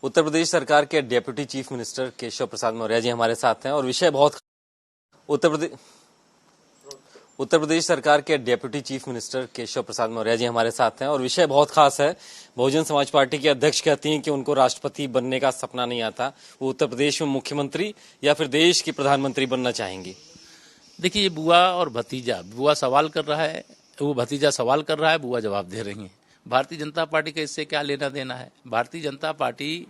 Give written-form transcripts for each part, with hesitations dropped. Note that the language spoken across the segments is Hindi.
उत्तर प्रदेश सरकार के deputy chief minister Keshav Prasad Maurya ji हमारे साथ हैं और विषय बहुत उत्तर प्रदेश सरकार के deputy chief minister Keshav Prasad Maurya ji हमारे साथ हैं और विषय बहुत खास है। बहुजन समाज पार्टी के अध्यक्ष कहती हैं कि उनको राष्ट्रपति बनने का सपना नहीं आता, वो उत्तर प्रदेश में मुख्यमंत्री या फिर देश की प्रधानमंत्री बनना चाहेंगी। देखिए, ये बुआ और भतीजा, बुआ सवाल कर रहा है, वो भतीजा सवाल कर रहा है, बुआ जवाब दे रही है। भारतीय जनता पार्टी का इससे क्या लेना देना है। भारतीय जनता पार्टी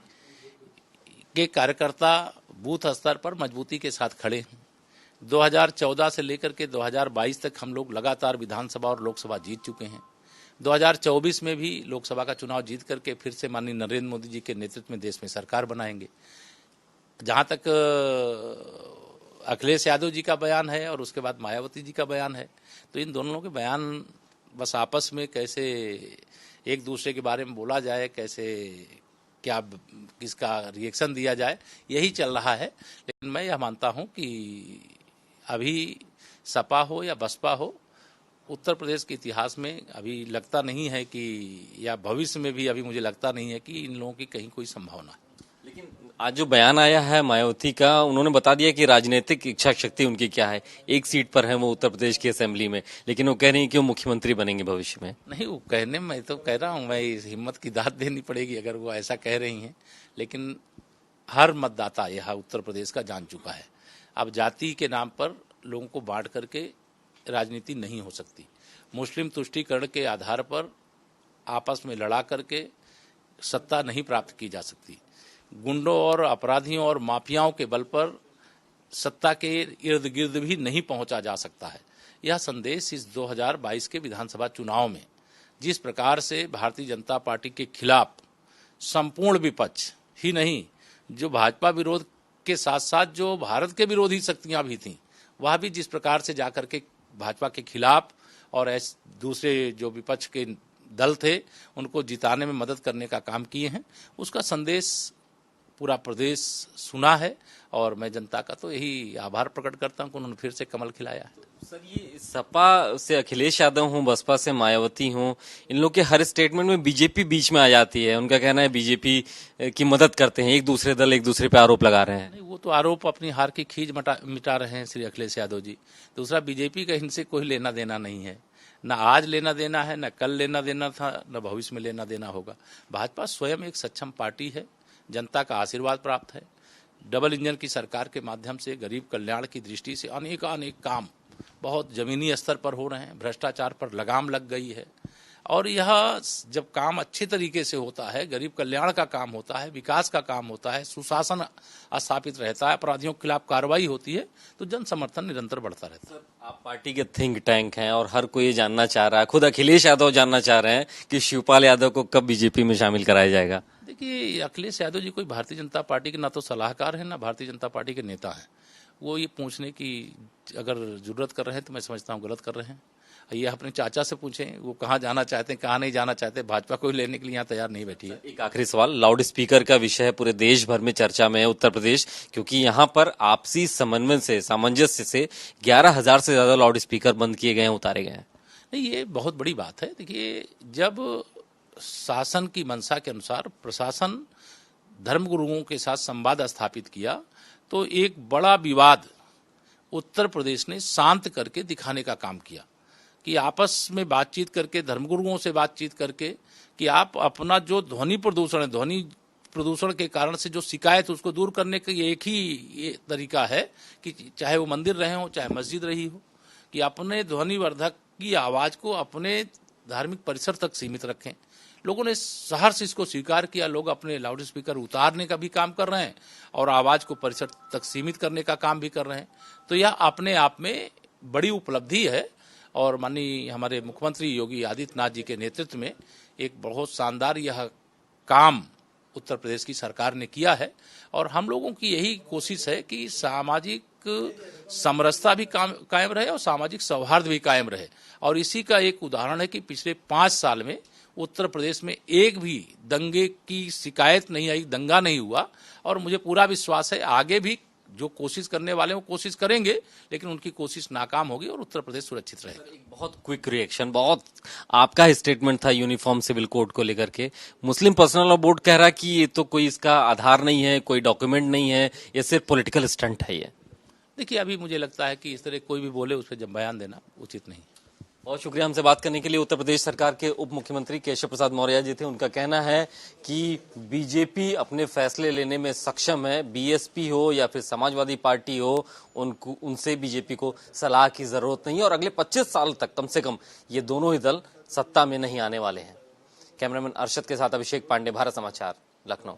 के कार्यकर्ता बूथ स्तर पर मजबूती के साथ खड़े हैं। 2014 से लेकर के 2022 तक हम लोग लगातार विधानसभा और लोकसभा जीत चुके हैं। 2024 में भी लोकसभा का चुनाव जीत करके फिर से माननीय नरेंद्र मोदी जी के नेतृत्व में देश में सरकार बनाएंगे। जहां तक अखिलेश यादव जी का बयान है और उसके बाद मायावती जी का बयान है, तो इन दोनों के बयान बस आपस में कैसे एक दूसरे के बारे में बोला जाए, कैसे क्या किसका रिएक्शन दिया जाए, यही चल रहा है। लेकिन मैं यह मानता हूं कि अभी सपा हो या बसपा हो, उत्तर प्रदेश के इतिहास में अभी लगता नहीं है कि, या भविष्य में भी अभी मुझे लगता नहीं है कि इन लोगों की कहीं कोई संभावना है। लेकिन आज जो बयान आया है मायावती का, उन्होंने बता दिया कि राजनीतिक इच्छा शक्ति उनकी क्या है। एक सीट पर है वो उत्तर प्रदेश की असेंबली में, लेकिन वो कह रही हैं कि वो मुख्यमंत्री बनेंगे भविष्य में। नहीं, वो कहने में, मैं तो कह रहा हूँ, मैं इस हिम्मत की दाद देनी पड़ेगी अगर वो ऐसा कह रही हैं। लेकिन हर मतदाता यह उत्तर प्रदेश का जान चुका है, अब जाति के नाम पर लोगों को बांट करके राजनीति नहीं हो सकती। मुस्लिम तुष्टीकरण के आधार पर आपस में लड़ा करके सत्ता नहीं प्राप्त की जा सकती। गुंडों और अपराधियों और माफियाओं के बल पर सत्ता के इर्द गिर्द भी नहीं पहुंचा जा सकता है। यह संदेश इस 2022 के विधानसभा चुनाव में जिस प्रकार से भारतीय जनता पार्टी के खिलाफ संपूर्ण विपक्ष ही नहीं, जो भाजपा विरोध के साथ साथ जो भारत के विरोधी शक्तियां भी थीं, वह भी जिस प्रकार से जाकर के भाजपा के खिलाफ और दूसरे जो विपक्ष के दल थे उनको जिताने में मदद करने का काम किए हैं, उसका संदेश पूरा प्रदेश सुना है। और मैं जनता का तो यही आभार प्रकट करता हूं कि उन्होंने फिर से कमल खिलाया है। सर, ये सपा से अखिलेश यादव हूँ, बसपा से मायावती हूँ, इन लोग के हर स्टेटमेंट में बीजेपी बीच में आ जाती है। उनका कहना है बीजेपी की मदद करते हैं, एक दूसरे दल एक दूसरे पे आरोप लगा रहे हैं। नहीं, वो तो आरोप अपनी हार की खींच मिटा रहे हैं श्री अखिलेश यादव जी। दूसरा, बीजेपी का इनसे कोई लेना देना नहीं है, न आज लेना देना है, न कल लेना देना था, न भविष्य में लेना देना होगा। भाजपा स्वयं एक सक्षम पार्टी है, जनता का आशीर्वाद प्राप्त है। डबल इंजन की सरकार के माध्यम से गरीब कल्याण की दृष्टि से अनेक काम बहुत जमीनी स्तर पर हो रहे हैं। भ्रष्टाचार पर लगाम लग गई है और यह जब काम अच्छे तरीके से होता है, गरीब कल्याण का काम होता है, विकास का काम होता है, सुशासन स्थापित रहता है, अपराधियों के खिलाफ कार्रवाई होती है, तो जन समर्थन निरंतर बढ़ता रहता है। आप पार्टी के थिंक टैंक हैं और हर कोई ये जानना चाह रहा है, खुद अखिलेश यादव जानना चाह रहे हैं कि शिवपाल यादव को कब बीजेपी में शामिल कराया जाएगा। देखिए, अखिलेश यादव जी कोई भारतीय जनता पार्टी के ना तो सलाहकार हैं, ना भारतीय जनता पार्टी के नेता हैं। वो ये पूछने की अगर जरूरत कर रहे हैं तो मैं समझता हूँ गलत कर रहे हैं। ये अपने चाचा से पूछें, वो कहाँ जाना चाहते हैं, कहाँ नहीं जाना चाहते। भाजपा को लेने के लिए यहाँ तैयार नहीं बैठी है। एक आखिरी सवाल, लाउड स्पीकर का विषय है, पूरे देश भर में चर्चा में है उत्तर प्रदेश, क्योंकि यहाँ पर आपसी समन्वय से, सामंजस्य से 11,000 से ज्यादा लाउड स्पीकर बंद किए गए हैं, उतारे गए हैं। नहीं, ये बहुत बड़ी बात है। देखिए, जब शासन की मंशा के अनुसार प्रशासन धर्मगुरुओं के साथ संवाद स्थापित किया तो एक बड़ा विवाद उत्तर प्रदेश ने शांत करके दिखाने का काम किया कि आपस में बातचीत करके, धर्मगुरुओं से बातचीत करके, कि आप अपना जो ध्वनि प्रदूषण है, ध्वनि प्रदूषण के कारण से जो शिकायत उसको दूर करने का ये एक ही ये तरीका है कि चाहे वो मंदिर रहे हो चाहे मस्जिद रही हो, कि अपने ध्वनिवर्धक की आवाज़ को अपने धार्मिक परिसर तक सीमित रखें। लोगों ने सहर्ष इसको स्वीकार किया, लोग अपने लाउड स्पीकर उतारने का भी काम कर रहे हैं और आवाज़ को परिसर तक सीमित करने का काम भी कर रहे हैं। तो यह अपने आप में बड़ी उपलब्धि है और माननीय हमारे मुख्यमंत्री योगी आदित्यनाथ जी के नेतृत्व में एक बहुत शानदार यह काम उत्तर प्रदेश की सरकार ने किया है। और हम लोगों की यही कोशिश है कि सामाजिक समरसता भी कायम रहे और सामाजिक सौहार्द भी कायम रहे। और इसी का एक उदाहरण है कि पिछले 5 साल में उत्तर प्रदेश में एक भी दंगे की शिकायत नहीं आई, दंगा नहीं हुआ। और मुझे पूरा विश्वास है आगे भी जो कोशिश करने वाले वो कोशिश करेंगे, लेकिन उनकी कोशिश नाकाम होगी और उत्तर प्रदेश सुरक्षित रहेगा। एक बहुत क्विक रिएक्शन, बहुत आपका स्टेटमेंट था यूनिफॉर्म सिविल कोड को लेकर के। मुस्लिम पर्सनल लॉ बोर्ड कह रहा है कि ये तो कोई इसका आधार नहीं है, कोई डॉक्यूमेंट नहीं है, ये सिर्फ पॉलिटिकल स्टंट है। ये देखिए, अभी मुझे लगता है कि इस तरह कोई भी बोले उस पर जब बयान देना उचित नहीं। बहुत शुक्रिया हमसे बात करने के लिए। उत्तर प्रदेश सरकार के उप मुख्यमंत्री केशव प्रसाद मौर्य जी थे। उनका कहना है कि बीजेपी अपने फैसले लेने में सक्षम है, बीएसपी हो या फिर समाजवादी पार्टी हो, उनसे बीजेपी को सलाह की जरूरत नहीं है और अगले 25 साल तक कम से कम ये दोनों ही दल सत्ता में नहीं आने वाले हैं। कैमरामैन अरशद के साथ अभिषेक पांडे, भारत समाचार, लखनऊ।